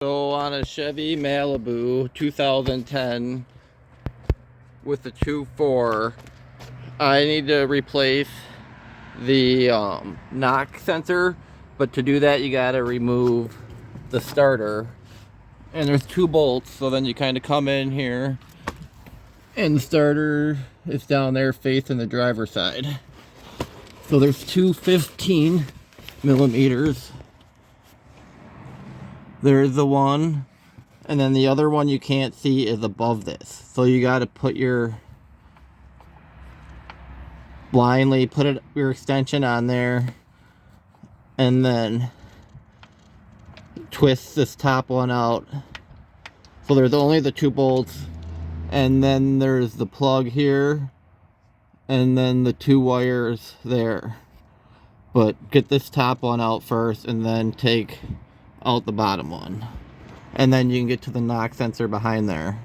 So on a Chevy Malibu 2010 with the 2.4, I need to replace the knock sensor, but to do that you gotta remove the starter, and there's 2 bolts, so then you kind of come in here and the starter is down there facing the driver's side. So there's 2 15 millimeters. There's the one, and then the other one you can't see is above this. So you got to put your your extension on there, and then twist this top one out. So there's only the 2 bolts, and then there's the plug here, and then the 2 wires there. But get this top one out first, and then take out the bottom one, and then you can get to the knock sensor behind there.